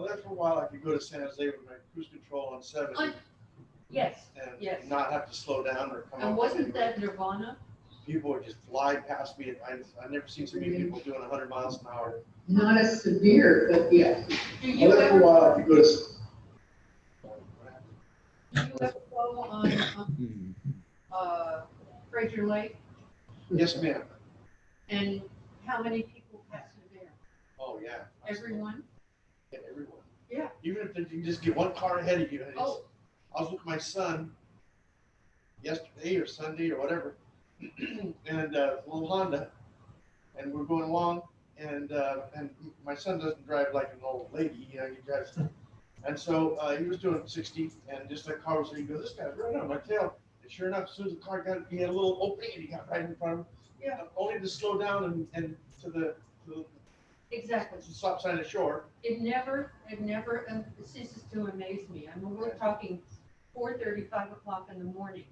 Well, that's for a while I could go to San Jose with my cruise control on 70 Yes, and yes. not have to slow down or come And up. wasn't that Nirvana? People would just fly past me. I've never seen so many people doing 100 miles an hour. Not as severe, but yeah. Do you Well, that's for a ever, while I could go to. do you ever go on, Fraser Lake? Yes, ma'am. And how many people pass you there? Oh, yeah. Everyone? Yeah, everyone. Yeah. Even if you can just get one car ahead of you. And it's, Oh. I was with my son yesterday or Sunday or whatever, and little Honda, and we're going along, and my son doesn't drive like an old lady, you know, he drives. And so he was doing 60, and just like car was, he goes, this guy's right on my tail. And sure enough, as soon as the car got, he had a little opening, and he got right in front of him. Yeah. Only to slow down and to the Exactly. stop sign ashore. It never ceases to amaze me. I mean, we're talking 4:30, 5 o'clock in the morning,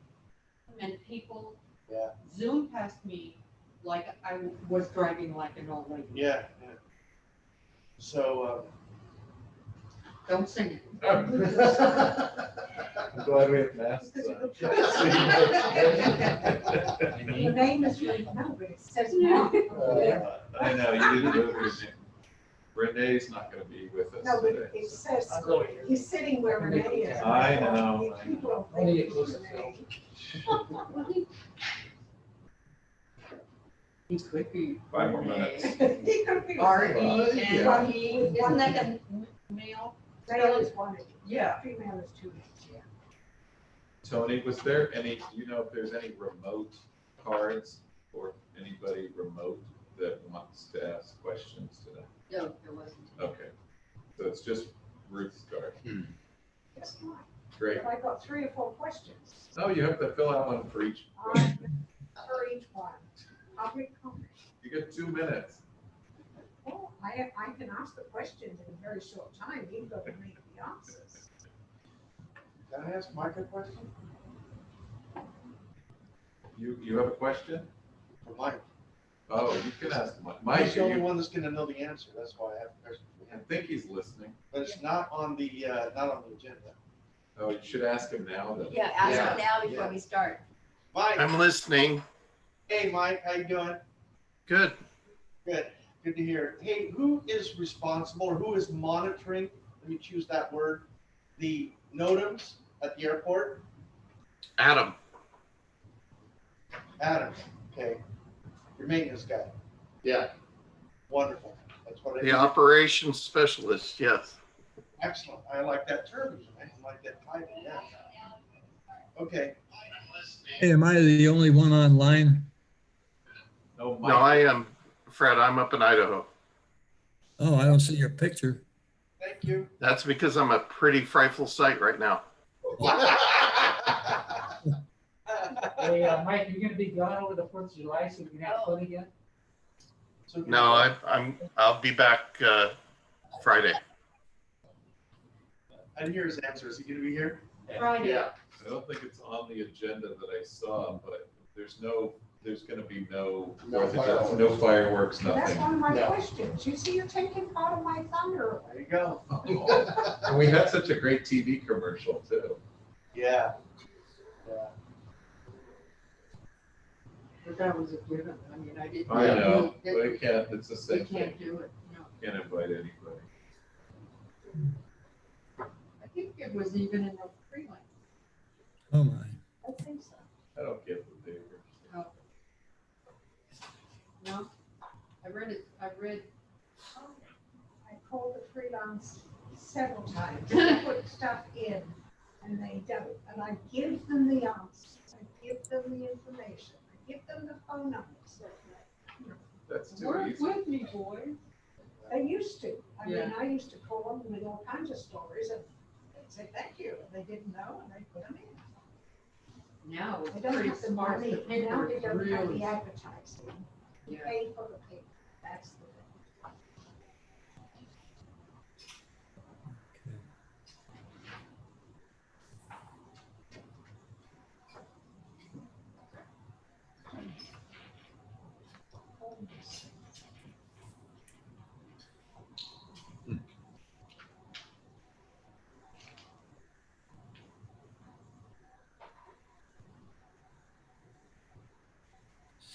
and people Yeah. zoom past me like I was driving like an old lady. Yeah. Yeah. So. Don't sing it. I'm glad we have masks on. The name is right now, but it says no. I know, you didn't know her name. Renee's not gonna be with us No, but today. it says, he's sitting where Renee is. I know. People don't think it's Renee. He could be. 5 more minutes. He could be. R-E-N-E, isn't that a male? Male is one, Yeah. female is two, yeah. Tony, was there any, do you know if there's any remote cards or anybody remote that wants to ask questions today? No, there wasn't. Okay, so it's just Ruth's card. It's not, Great. but I got 3 or 4 questions. Oh, you have to fill out one for each. For each one. Public comment. You get 2 minutes. Well, I can ask the questions in a very short time, you've got to make the answers. Can I ask Mike a question? You have a question? For Mike. Oh, you can ask Mike. Mike's Mike, the only you, one that's gonna know the answer, that's why I have a question for I him. think he's listening. But it's not on the agenda. Oh, you should ask him now then. Yeah, ask Yeah. him now before Yeah. we start. Mike, I'm listening. hey, Mike, how you doing? Good. Good, good to hear. Hey, who is responsible or who is monitoring, let me choose that word, the NOTAMs at the airport? Adam. Adam, okay. Your maintenance guy. Yeah, Wonderful. That's what I The need. operations specialist, yes. Excellent. I like that term. I like that title, yeah. Okay. Hey, am I the only one online? No, No, Mike. I am, Fred, I'm up in Idaho. Oh, I don't see your picture. Thank you. That's because I'm a pretty frightful sight right now. Hey, Mike, you're gonna be gone over the 4th of July, so we can have fun again? So- No, I'll be back Friday. I didn't hear his answer. Is he gonna be here? Friday. yeah. I don't think it's on the agenda that I saw, but there's gonna be no, No fireworks. no fireworks, That's nothing. one of my No. questions. You see, you're taking part of my thunder. There you go. And we had such a great TV commercial too. Yeah. Yeah. But that was a given. I mean, I didn't. I know, but it can't, it's the We same thing. can't do it, no. Can't invite anybody. I think it was even in the freelance. Oh, my. I think so. I don't get the paper. No, I read it, I read, I called the freelance several times, to put stuff in, and they don't. And I give them the answers, I give them the information, I give them the phone numbers. That's too work easy. with me, boys. They used to. I mean, Yeah. I used to call them with all kinds of stories, and they'd say, thank you, and they didn't know, and they put them in. Now They it's don't pretty have the smart. money, The now paper they is don't have really. the advertising. You Yeah. pay for the paper, that's the thing.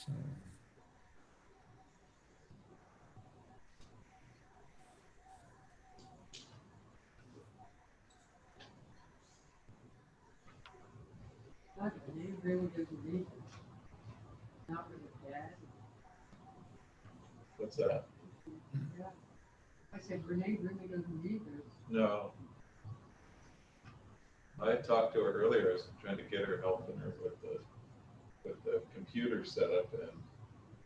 So, God, Renee really doesn't need this. Not really bad. What's that? Yeah. I said Renee really doesn't need this. No. I talked to her earlier, I was trying to get her helping her with the computer setup, and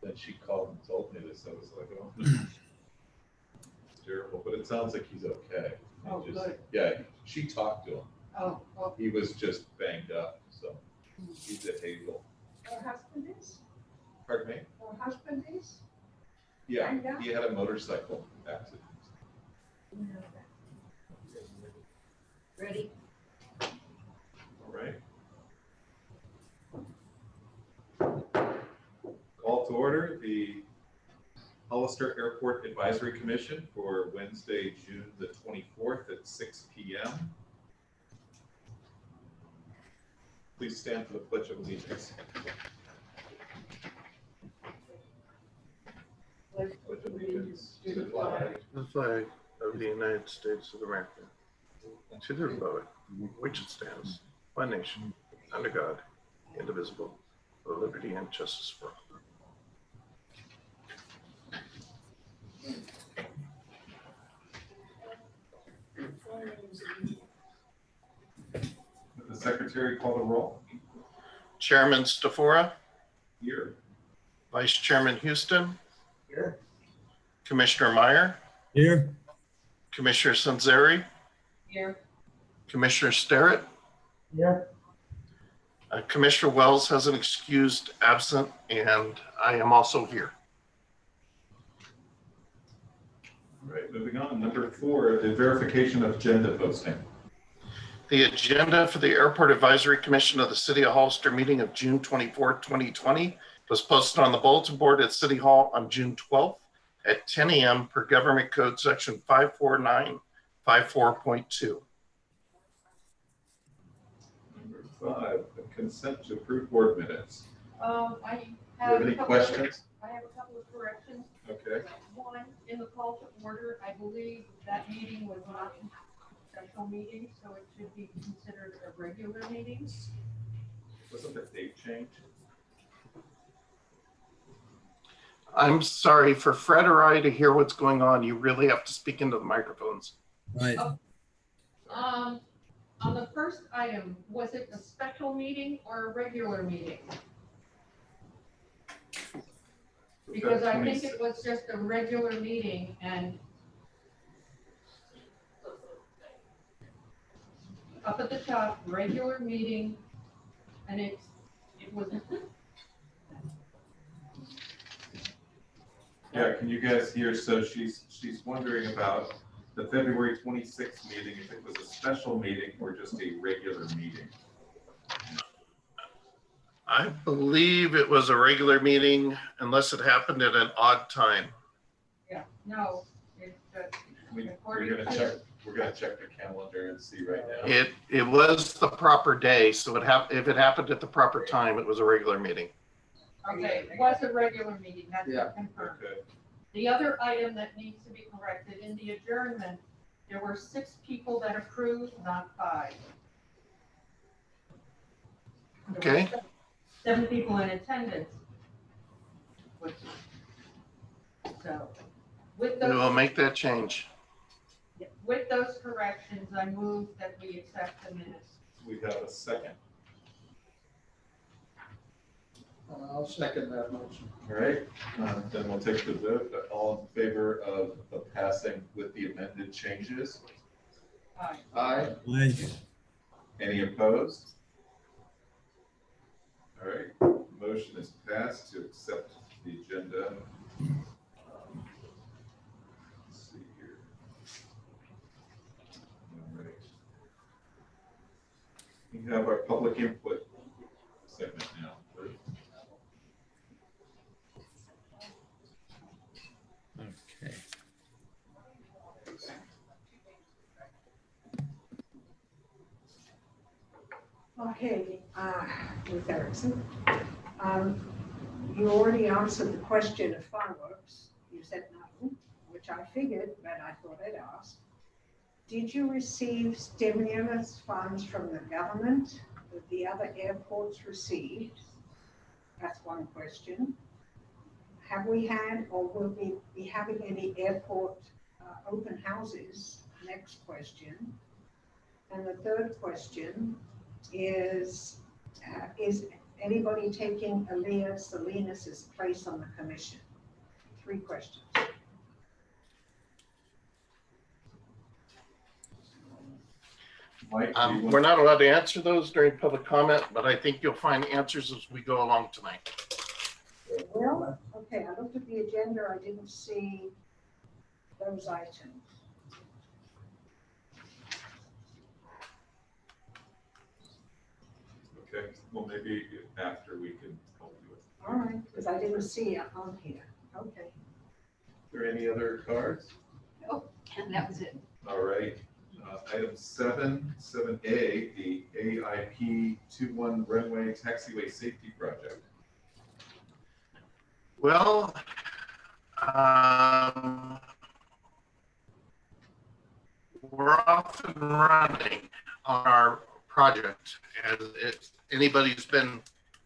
then she called and told me this, I was like, oh. It's terrible, but it sounds like he's okay. He Oh, just- good. Yeah, she talked to him, Oh, well, he was just banged up, so he's at Hazel. Her husband is, Pardon me? her husband is. Yeah, Banged up? he had a motorcycle accident. ready? All right. Call to order the Hollister Airport Advisory Commission for Wednesday, June the 24th at 6 p.m. Please stand for the Pledge of Allegiance. Pledge allegiance to the flag The flag of the United States of America, to the republic which it stands, one nation, under God, indivisible, with liberty and justice for all. Would the secretary call the roll? Chairman Stafora, Here. Vice Chairman Houston, Here. Commissioner Meyer, here, Commissioner Sanzeri, Here. Commissioner Sterrett, Here. Commissioner Wells has an excused absent, and I am also here. All right, moving on. Number 4, the verification of agenda posting. The agenda for the Airport Advisory Commission of the City of Hollister meeting of June 24, 2020 was posted on the bulletin board at City Hall on June 12th at 10 a.m. per Government Code Section 54954.2. Number 5, the consent to approve board minutes. I Do you have have a any couple, questions? I have a couple of corrections. Okay. One, in the call to order, I believe that meeting was not a special meeting, so it should be considered a regular meeting. Wasn't the date changed? I'm sorry, for Fred or I to hear what's going on, you really have to speak into the microphones. right. On the first item, was it a special meeting or a regular meeting? Because I think it was just a regular meeting and up at the top, regular meeting, and it was, Yeah, can you guys hear? So she's wondering about the February 26th meeting, if it was a special meeting or just a regular meeting. I believe it was a regular meeting unless it happened at an odd time. yeah, no, it, We're According gonna to- check, we're gonna check the calendar and see right now. It was the proper day, so if it happened at the proper time, it was a regular meeting. okay, it was a regular meeting, that's confirmed. Okay. The other item that needs to be corrected, in the adjournment, there were 6 people that approved, not 5. There were Okay. 7 people in attendance. So, with We will those, make that change. corrections, I move that we accept the minutes. We have a second. I'll second that motion. All right, then we'll take the vote. All in favor of passing with the amended changes? Aye. Aye. Aye. Any opposed? All right, motion is passed to accept the agenda. Let's see here. All right. We have our public input segment now. Okay. Okay, Ruth Erickson. you already answered the question of fireworks. You said no, which I figured, but I thought I'd ask. Did you receive stimulus funds from the government that the other airports received? That's one question. Have we had or will we be having any airport open houses? Next question. And the third question is anybody taking Aaliyah Salinas' place on the commission? 3 questions. Mike, do you We're want- not allowed to answer those during public comment, but I think you'll find answers as we go along tonight. Well, okay, I looked at the agenda, I didn't see those items. Okay, well, maybe after we can help you with. All right, because I didn't see it on here. Okay. Are there any other cards? And that was it. All right, item 7A, the AIP 21 runway taxiway safety project. Well, we're off and running on our project. As anybody who's been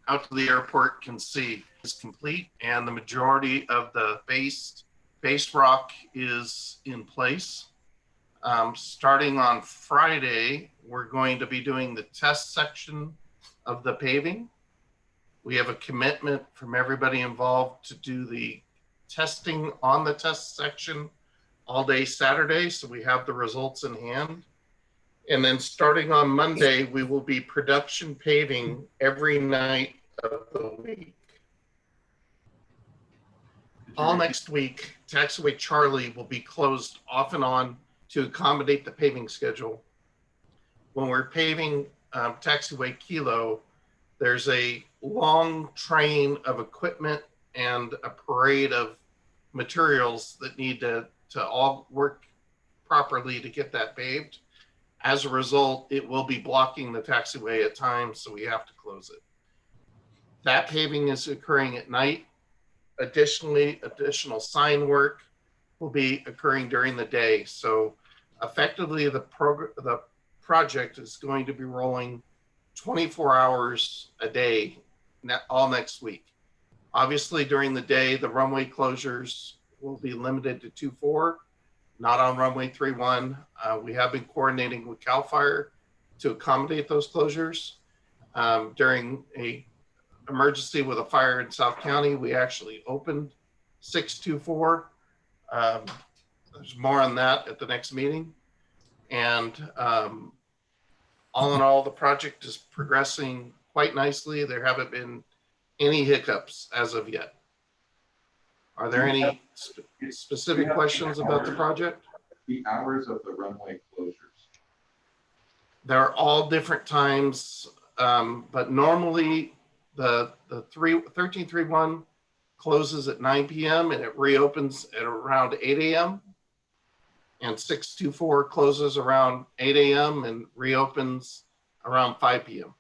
out to the airport can see, is complete, and the majority of the base rock is in place. Starting on Friday, we're going to be doing the test section of the paving. We have a commitment from everybody involved to do the testing on the test section all day Saturday, so we have the results in hand. And then starting on Monday, we will be production paving every night of the week. All next week, Taxiway Charlie will be closed off and on to accommodate the paving schedule. When we're paving Taxiway Kilo, there's a long train of equipment and a parade of materials that need to all work properly to get that paved. As a result, it will be blocking the taxiway at times, so we have to close it. That paving is occurring at night. Additionally, additional sign work will be occurring during the day. So effectively, the project is going to be rolling 24 hours a day all next week. Obviously, during the day, the runway closures will be limited to 2-4, not on runway 3-1. We have been coordinating with CAL FIRE to accommodate those closures. During a emergency with a fire in South County, we actually opened 624. There's more on that at the next meeting. And all in all, the project is progressing quite nicely. There haven't been any hiccups as of yet. Are there any specific questions about the project? The hours of the runway closures. They're all different times, but normally the 1331 closes at 9 p.m. and it reopens at around 8 a.m. And 624 closes around 8 a.m. and reopens around 5 p.m.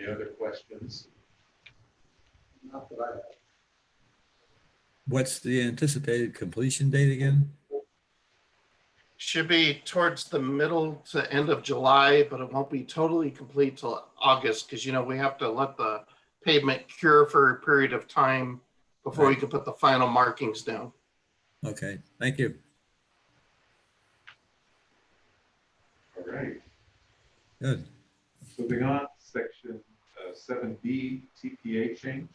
Any other questions? Not that I have. What's the anticipated completion date again? Should be towards the middle to end of July, but it won't be totally complete till August because, you know, we have to let the pavement cure for a period of time before we can put the final markings down. Okay, thank you. All right, Good. moving on, section 7B, TPA change.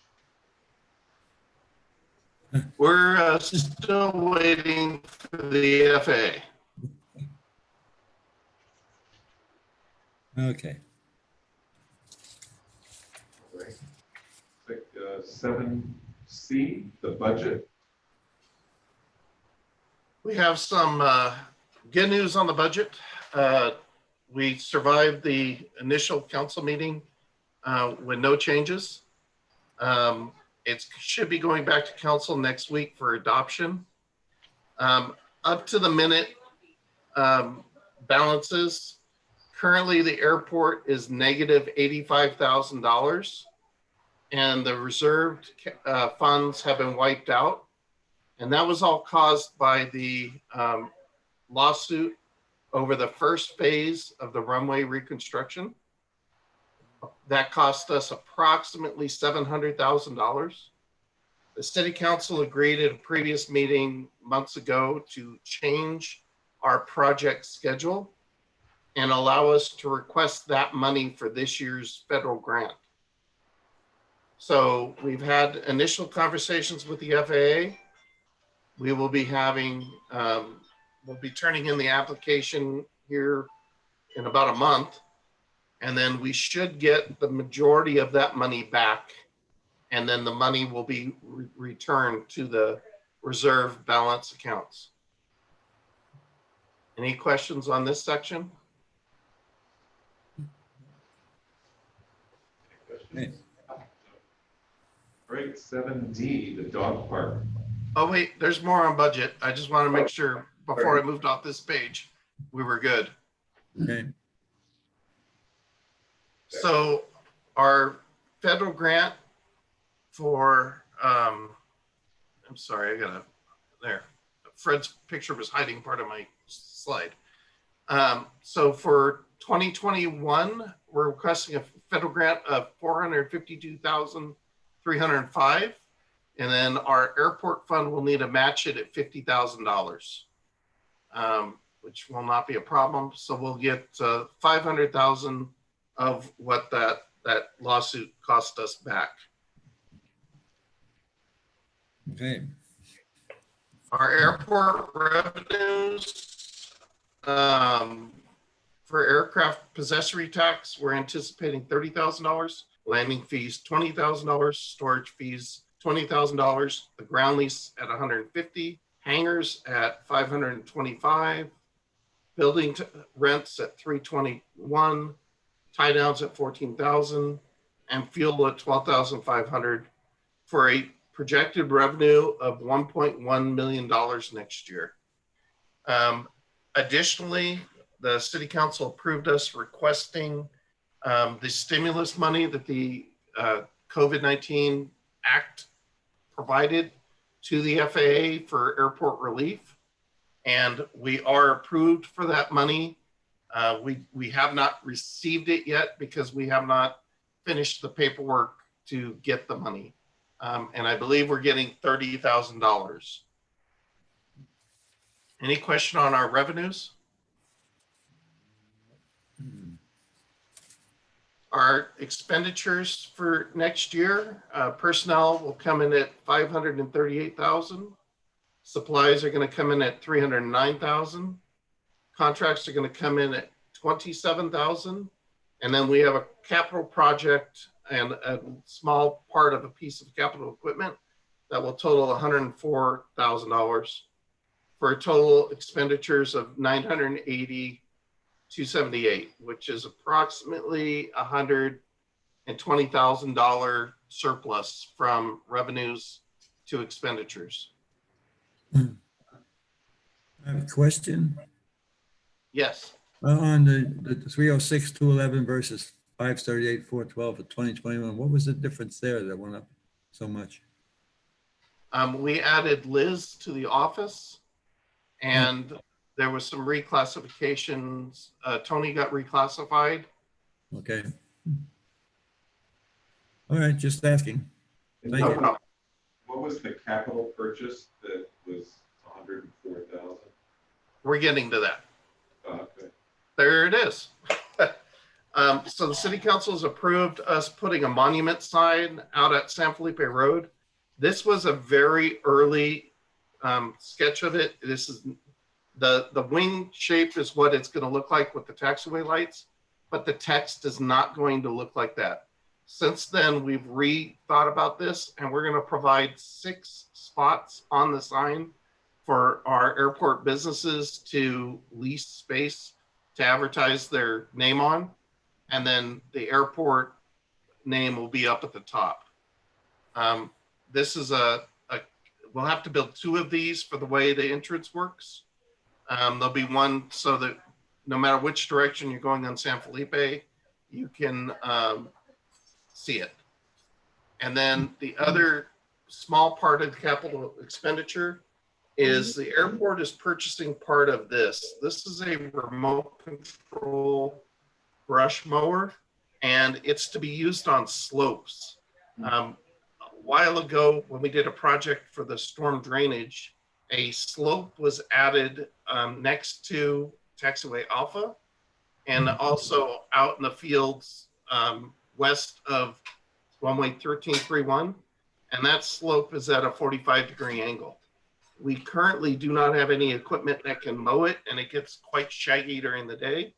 We're still waiting for the FAA. Okay. All right. 7C, the budget. We have some good news on the budget. We survived the initial council meeting with no changes. It should be going back to council next week for adoption. Up to the minute balances Currently, the airport is negative $85,000, and the reserved funds have been wiped out. And that was all caused by the lawsuit over the first phase of the runway reconstruction. That cost us approximately $700,000. The city council agreed at a previous meeting months ago to change our project schedule and allow us to request that money for this year's federal grant. So we've had initial conversations with the FAA. We will be having, we'll be turning in the application here in about a month. And then we should get the majority of that money back. And then the money will be returned to the reserve balance accounts. Any questions on this section? Okay. All right, 7D, the dog park. Oh, wait, there's more on budget. I just want to make sure before I moved off this page, we were good. Okay. So our federal grant for, I'm sorry, there. Fred's picture was hiding part of my slide. So for 2021, we're requesting a federal grant of $452,305. And then our airport fund will need to match it at $50,000, which will not be a problem. So we'll get $500,000 of what that lawsuit cost us back. Okay. Our airport revenues, for aircraft possessory tax, we're anticipating $30,000, landing fees $20,000, storage fees $20,000, the ground lease at $150,000, hangars at $525,000, building rents at $321,000, tie downs at $14,000, and fuel at $12,500 for a projected revenue of $1.1 million next year. Additionally, the city council approved us requesting the stimulus money that the COVID-19 Act provided to the FAA for airport relief. And we are approved for that money. We have not received it yet because we have not finished the paperwork to get the money. And I believe we're getting $30,000. Any question on our revenues? Our expenditures for next year, personnel will come in at $538,000. Supplies are going to come in at $309,000. Contracts are going to come in at $27,000. And then we have a capital project and a small part of a piece of capital equipment that will total $104,000 for a total expenditures of $980,278, which is approximately $120,000 surplus from revenues to expenditures. I have a question. Yes. On the 306,211 versus 538,412 for 2021, what was the difference there that went up so much? We added Liz to the office, and there was some reclassifications. Tony got reclassified. Okay. All right, just asking. Thank No you. problem. What was the capital purchase that was 104,000? We're getting to that. Okay. There it is. So the city council has approved us putting a monument sign out at San Felipe Road. This was a very early sketch of it. This is the wing shape is what it's going to look like with the taxiway lights, but the text is not going to look like that. Since then, we've rethought about this, and we're going to provide 6 spots on the sign for our airport businesses to lease space to advertise their name on. And then the airport name will be up at the top. This is we'll have to build 2 of these for the way the entrance works. There'll be one so that no matter which direction you're going on San Felipe, you can see it. And then the other small part of the capital expenditure is the airport is purchasing part of this. This is a remote control brush mower, and it's to be used on slopes. A while ago, when we did a project for the storm drainage, a slope was added next to Taxiway Alpha and also out in the fields west of runway 1331. And that slope is at a 45-degree angle. We currently do not have any equipment that can mow it, and it gets quite shaggy during the day.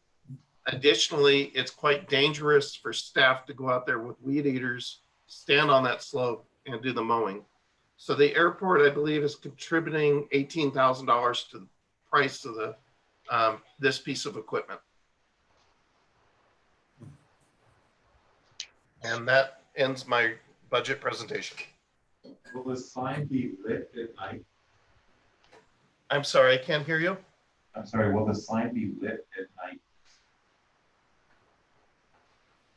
Additionally, it's quite dangerous for staff to go out there with weed eaters, stand on that slope and do the mowing. So the airport, I believe, is contributing $18,000 to the price of the this piece of equipment. And that ends my budget presentation. Will the sign be lit at night? I'm sorry, I can't hear you. I'm sorry, will the sign be lit at night?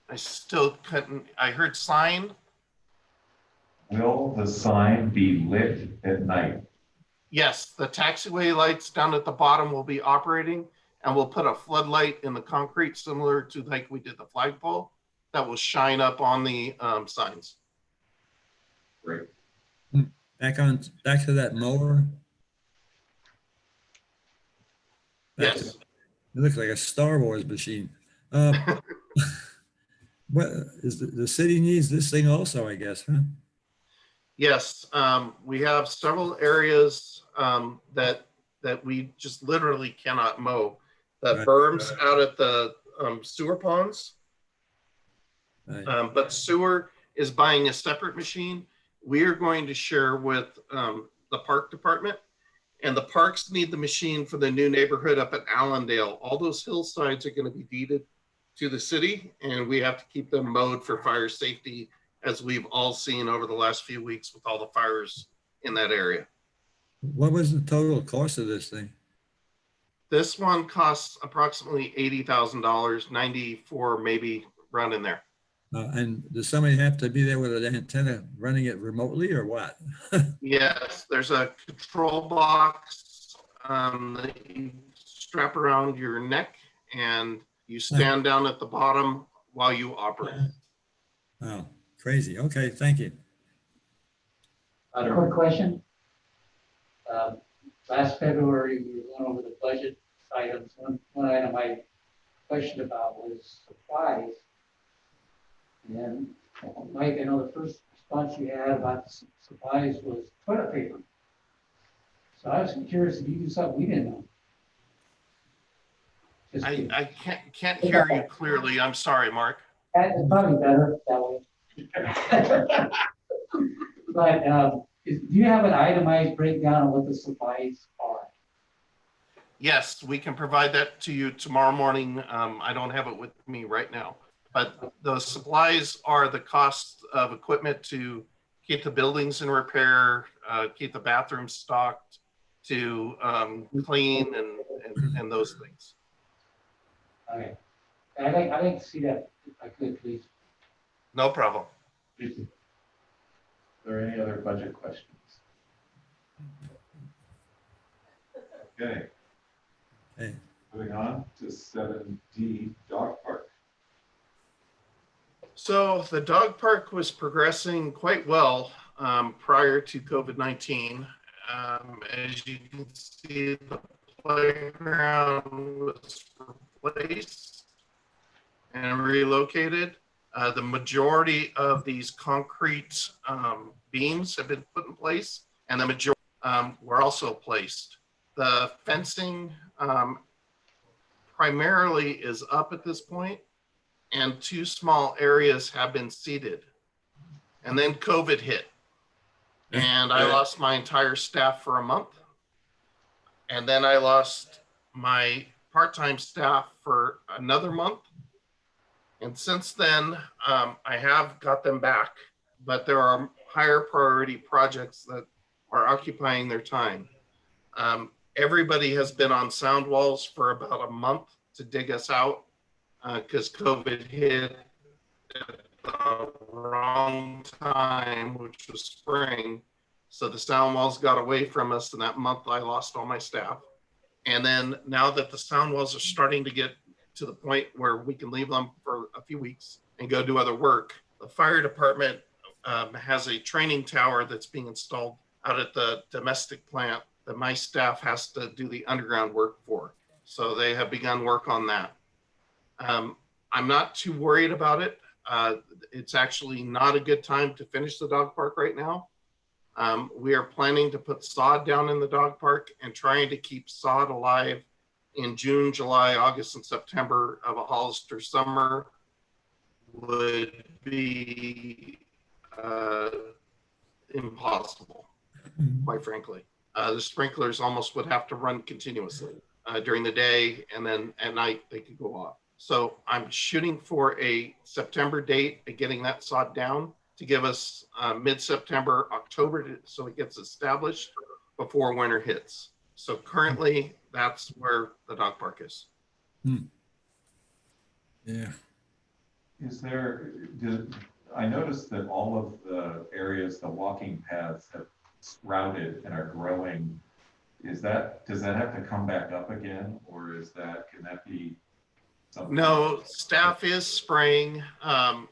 I still couldn't, I heard sign. Will the sign be lit at night? Yes, the taxiway lights down at the bottom will be operating, and we'll put a floodlight in the concrete similar to like we did the flagpole that will shine up on the signs. Great. Back to that mower. Yes. It looks like a Star Wars machine. What is the city needs this thing also, I guess, huh? Yes, we have several areas that we just literally cannot mow. The Right. berms out at the sewer ponds, Right. but sewer is buying a separate machine. We are going to share with the park department, and the parks need the machine for the new neighborhood up at Allendale. All those hillsides are going to be deeded to the city, and we have to keep them mowed for fire safety, as we've all seen over the last few weeks with all the fires in that area. What was the total cost of this thing? This one costs approximately $80,000, 94 maybe, around in there. And does somebody have to be there with an antenna running it remotely or what? Yes, there's a control box that you strap around your neck, and you stand down at the bottom while you operate. Wow, crazy. Okay, thank you. A quick question. Last February, we were going over the budget items. One item I questioned about was supplies. And Mike, I know the first response you had about supplies was toilet paper. So I was curious if you do something we didn't know. Just I can't hear you clearly. I'm sorry, Mark. It's probably better that way. But do you have an itemized breakdown of what the supplies are? Yes, we can provide that to you tomorrow morning. I don't have it with me right now, but those supplies are the cost of equipment to keep the buildings in repair, keep the bathrooms stocked, to clean and those things. Okay. I'd like to see that if I could, please. No problem. Are there any other budget questions? Okay. Okay. Moving on to 7D, dog park. So the dog park was progressing quite well prior to COVID-19. As you can see, the playground was replaced and relocated. The majority of these concrete beams have been put in place, and the majority were also placed. The fencing primarily is up at this point, and 2 small areas have been seeded. And then COVID hit, and I lost my entire staff for a month. And then I lost my part-time staff for another month. And since then, I have got them back, but there are higher priority projects that are occupying their time. Everybody has been on sound walls for about a month to dig us out because COVID hit at the wrong time, which was spring. So the sound walls got away from us, and that month I lost all my staff. And then now that the sound walls are starting to get to the point where we can leave them for a few weeks and go do other work, the fire department has a training tower that's being installed out at the domestic plant that my staff has to do the underground work for. So they have begun work on that. I'm not too worried about it. It's actually not a good time to finish the dog park right now. We are planning to put sod down in the dog park and trying to keep sod alive in June, July, August, and September of a Hollister summer would be impossible, quite frankly. The sprinklers almost would have to run continuously during the day, and then at night they could go off. So I'm shooting for a September date of getting that sod down to give us mid-September, October, so it gets established before winter hits. So currently, that's where the dog park is. Yeah. Is there, I noticed that all of the areas, the walking paths have sprouted and are growing. Does that have to come back up again, or can that be something? No, staff is spraying.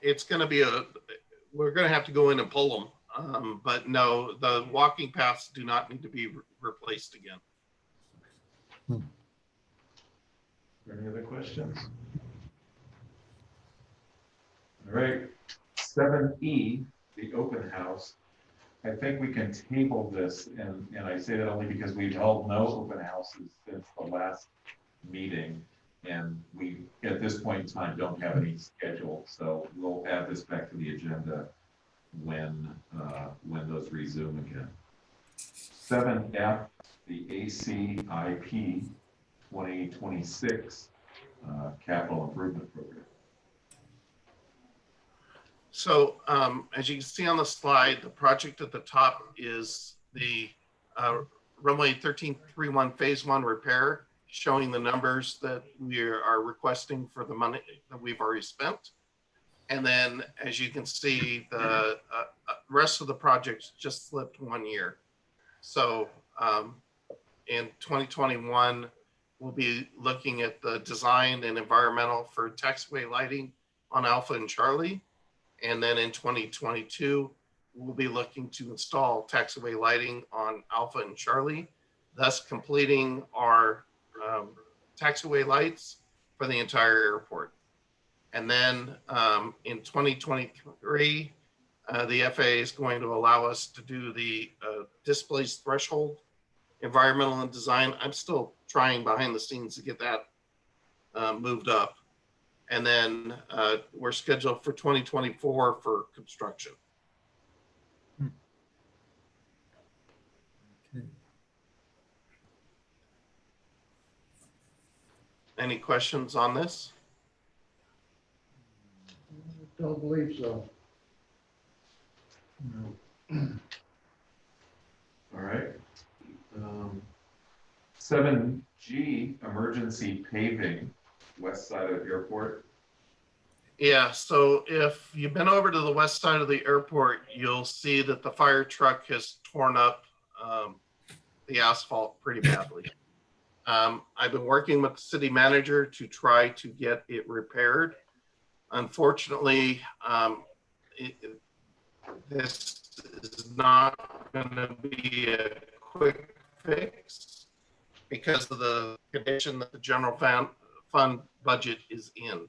It's going to be we're going to have to go in and pull them. But no, the walking paths do not need to be replaced again. Any other questions? All right, 7E, the open house. I think we can table this, and I say that only because we've held no open houses since the last meeting, and we, at this point in time, don't have any scheduled, so we'll add this back to the agenda when those resume again. 7F, the ACIP 2026 capital improvement program. So as you can see on the slide, the project at the top is the runway 1331 phase 1 repair, showing the numbers that we are requesting for the money that we've already spent. And then as you can see, the rest of the projects just slipped 1 year. So in 2021, we'll be looking at the design and environmental for taxiway lighting on Alpha and Charlie. And then in 2022, we'll be looking to install taxiway lighting on Alpha and Charlie, thus completing our taxiway lights for the entire airport. And then in 2023, the FAA is going to allow us to do the displaced threshold environmental and design. I'm still trying behind the scenes to get that moved up. And then we're scheduled for 2024 for construction. Okay. Any questions on this? Don't believe so. All right. 7G, emergency paving, west side of the airport. Yeah, so if you've been over to the west side of the airport, you'll see that the fire truck has torn up the asphalt pretty badly. I've been working with the city manager to try to get it repaired. Unfortunately, this is not going to be a quick fix because of the condition that the general fund budget is in.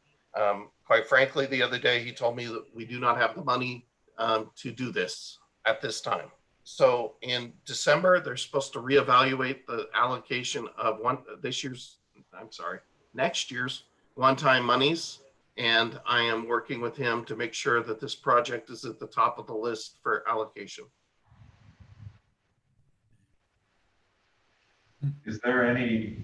Quite frankly, the other day he told me that we do not have the money to do this at this time. So in December, they're supposed to reevaluate the allocation of next year's one-time monies. And I am working with him to make sure that this project is at the top of the list for allocation. Is there any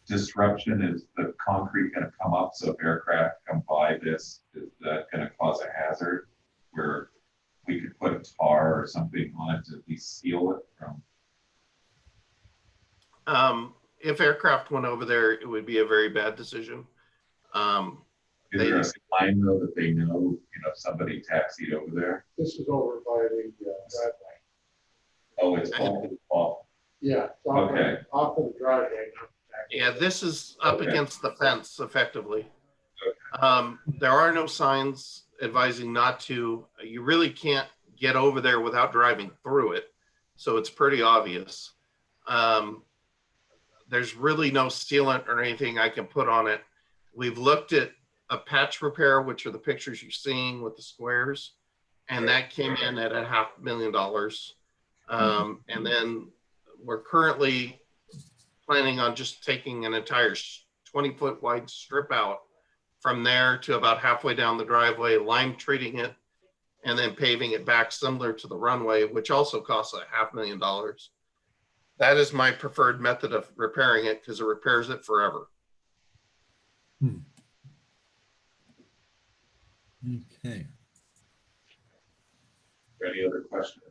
disruption? Is the concrete going to come up so if aircraft come by this? Is that going to cause a hazard where we could put a tar or something on it to at least seal it from? if aircraft went over there, it would be a very bad decision. Is there a sign though that they know, somebody taxied over there? This is over by the driveway. Oh, it's off. Yeah, it's Okay. off of the driveway. not back. Yeah, this is up Okay. against the fence effectively. There are no signs advising not to. You really can't get over there without driving through it. So it's pretty obvious. There's really no sealant or anything I can put on it. We've looked at a patch repair, which are the pictures you're seeing with the squares. And that came in at $500,000. And then we're currently planning on just taking an entire 20-foot wide strip out from there to about halfway down the driveway, lime treating it, and then paving it back similar to the runway, which also costs $500,000. That is my preferred method of repairing it because it repairs it forever. Okay. Any other questions?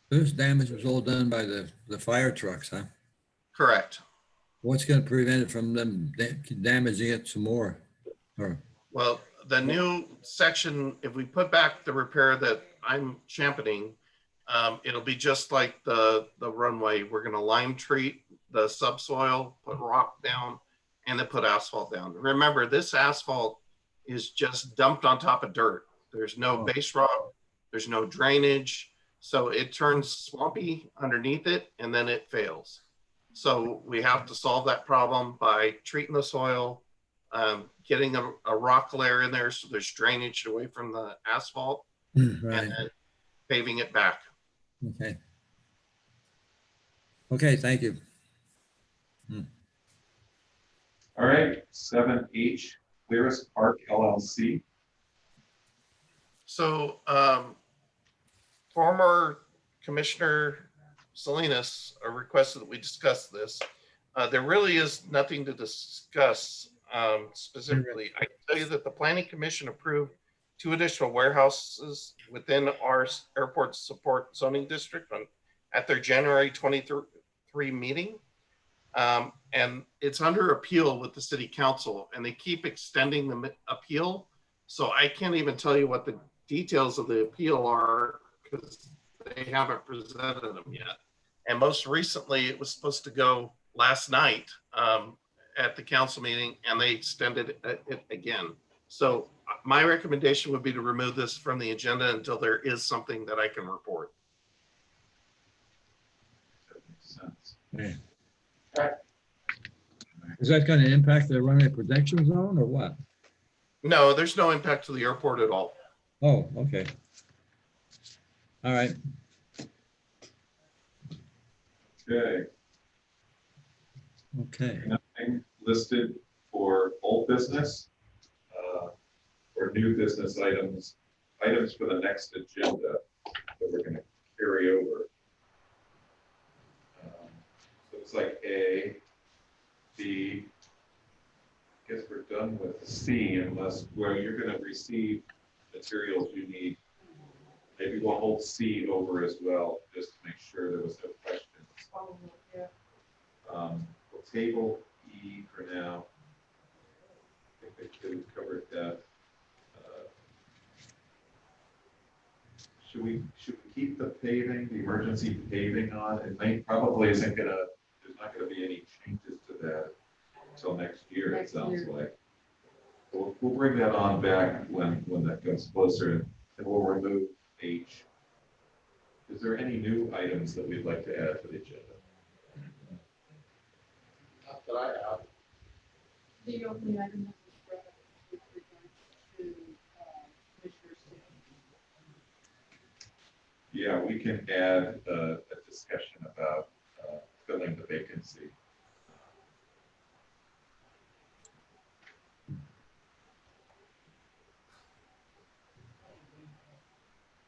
This damage was all done by the fire trucks, huh? Correct. What's going to prevent it from them damaging it some more? Or, Well, the new section, if we put back the repair that I'm championing, it'll be just like the runway. We're going to lime treat the subsoil, put rock down, and then put asphalt down. Remember, this asphalt is just dumped on top of dirt. There's no base rock, there's no drainage. So it turns swampy underneath it and then it fails. So we have to solve that problem by treating the soil, getting a rock layer in there so there's drainage away from the asphalt, right. and then paving it back. Okay. Okay, thank you. All right, 7H, Clearest Park LLC. So former Commissioner Salinas requested that we discuss this. There really is nothing to discuss specifically. I can tell you that the Planning Commission approved 2 additional warehouses within our airport support zoning district at their January 23 meeting. And it's under appeal with the city council, and they keep extending the appeal. So I can't even tell you what the details of the appeal are because they haven't presented them yet. And most recently, it was supposed to go last night at the council meeting, and they extended it again. So my recommendation would be to remove this from the agenda until there is something that I can report. That makes sense. Yeah. Is that going to impact the runway protection zone or what? No, there's no impact to the airport at all. Oh, okay. All right. Okay, Okay. nothing listed for old business or new business items for the next agenda that we're going to carry over. Looks like A, B, I guess we're done with C unless, well, you're going to receive materials you need. Maybe we'll hold C over as well, just to make sure there was no questions. We'll table E for now. I think we covered that. Should we keep the paving, the emergency paving on? It may probably isn't gonna, there's not gonna be any changes to that until next year, it sounds like. We'll bring that on back when that comes closer, and we'll remove H. Is there any new items that we'd like to add to the agenda? Not that I have. The only item that was brought up with regard to Commissioner Sue. Yeah, we can add a discussion about filling the vacancy.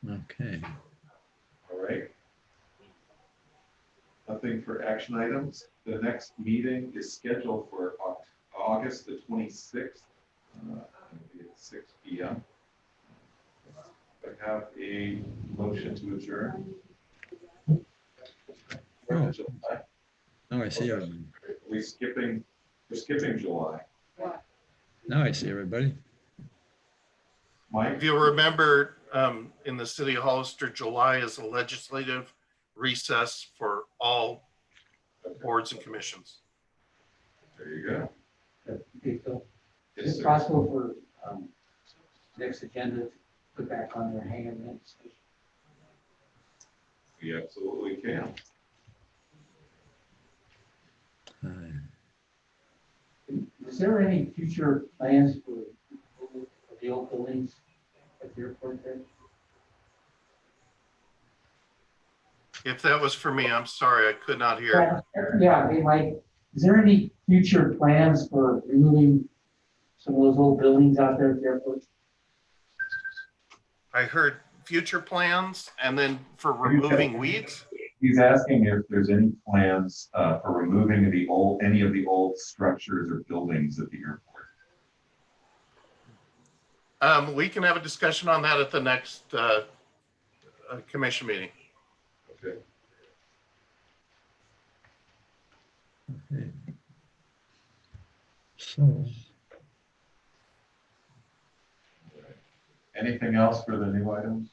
Okay. All right. Nothing for action items. The next meeting is scheduled for August the 26th. It'll be at 6 p.m. I have a motion to adjourn. Oh. Now I see everybody. we're skipping July. Now I see everybody. Mike? If you remember, in the city of Hollister, July is a legislative recess for all boards and commissions. There you go. Okay, so Yes, is it sir. possible for, next agenda to put back on their hand minutes? We absolutely can. Is there any future plans for the old buildings at the airport there? If that was for me, I'm sorry, I could not hear. Yeah, hey, Mike, is there any future plans for removing some of those old buildings out there at the airport? I heard future plans and then for removing weeds. He's asking if there's any plans for removing any of the old structures or buildings at the airport. We can have a discussion on that at the next commission meeting. Okay. Okay. So, Anything else for the new items?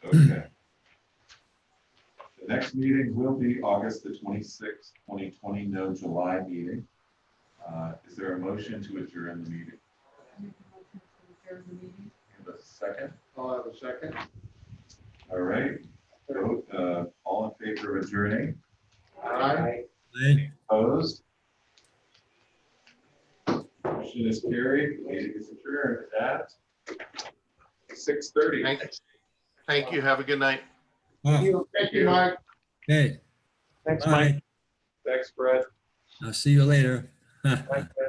Okay. The next meeting will be August the 26th, 2020, no July meeting. Is there a motion to adjourn the meeting? Give us a second. I'll have a second. All right. Vote, all in favor of adjourning? Aye. hey, Opposed? Motion is carried. The meeting is adjourned at 6:30. Thank you. Have a good night. oh, Thank you, Mike. okay. Thanks, Bye. Thanks, Brett. I'll see you later. Mike.